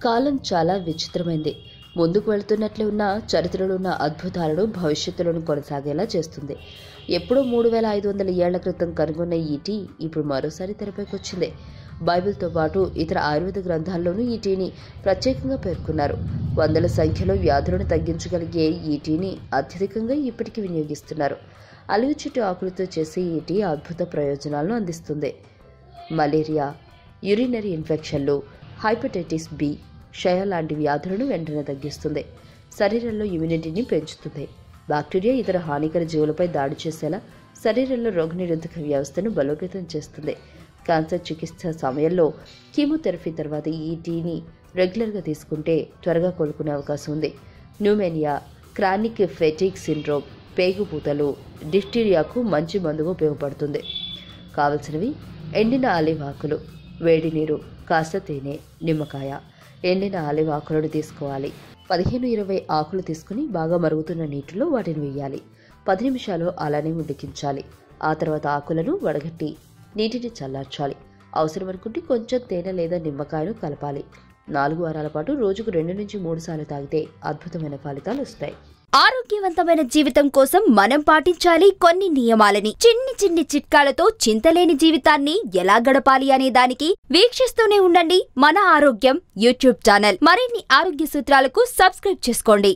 కాలం చాలా విచిత్రమైంది. ముందుకు వెళుతున్నట్లే ఉన్న చరిత్రలో ఉన్న అద్భుతాలను భవిష్యత్తులోనూ కొనసాగేలా చేస్తుంది. ఎప్పుడో 3500 ఏళ్ల క్రితం కనుగొన్న ఈ టీ ఇప్పుడు మరోసారి తెరపైకొచ్చింది. బైబిల్తో పాటు ఇతర ఆయుర్వేద గ్రంథాల్లోనూ ఈ టీని ప్రత్యేకంగా పేర్కొన్నారు. వందల సంఖ్యలో వ్యాధులను తగ్గించగలిగే ఈ టీని అత్యధికంగా ఇప్పటికీ వినియోగిస్తున్నారు. అలివి చెట్టు ఆకులతో చేసే ఈ టీ అద్భుత ప్రయోజనాలను అందిస్తుంది. మలేరియా, యూరినరీ ఇన్ఫెక్షన్లు, హెపటైటిస్ బి, క్షయ లాంటి వ్యాధులను వెంటనే తగ్గిస్తుంది. శరీరంలో ఇమ్యూనిటీని పెంచుతుంది. బ్యాక్టీరియా ఇతర హానికర జీవులపై దాడి చేసేలా శరీరంలో రోగనిరోధక వ్యవస్థను బలోపేతం చేస్తుంది. క్యాన్సర్ చికిత్స సమయంలో కీమోథెరపీ తర్వాత ఈ టీని రెగ్యులర్గా తీసుకుంటే త్వరగా కోలుకునే అవకాశం ఉంది. న్యూమోనియా, క్రానిక్ ఫెటిగ్ సిండ్రోమ్, పేగుపూతలు, డిఫ్టీరియాకు మంచి మందుగా ఉపయోగపడుతుంది. కావలసినవి: ఎండిన ఆలివ్ ఆకులు, వేడి నీరు, కాస్త తేనె, నిమ్మకాయ. ఎండిన ఆలివ్ ఆకులను తీసుకోవాలి. 15-20 ఆకులు తీసుకుని బాగా మరుగుతున్న నీటిలో వాటిని వేయాలి. 10 నిమిషాలు అలానే ఉడికించాలి. ఆ తర్వాత ఆకులను వడగట్టి నీటిని చల్లార్చాలి. అవసరం అనుకుంటే కొంచెం తేనె లేదా నిమ్మకాయను కలపాలి. 4 వారాల పాటు రోజుకు 2 నుంచి 3 సార్లు తాగితే అద్భుతమైన ఫలితాలు వస్తాయి. ఆరోగ్యవంతమైన జీవితం కోసం మనం పాటించాలి కొన్ని నియమాలని. చిన్ని చిన్ని చిట్కాలతో చింతలేని జీవితాన్ని ఎలా గడపాలి అనే దానికి వీక్షిస్తూనే ఉండండి మన ఆరోగ్యం యూట్యూబ్ ఛానల్. మరిన్ని ఆరోగ్య సూత్రాలకు సబ్స్క్రైబ్ చేసుకోండి.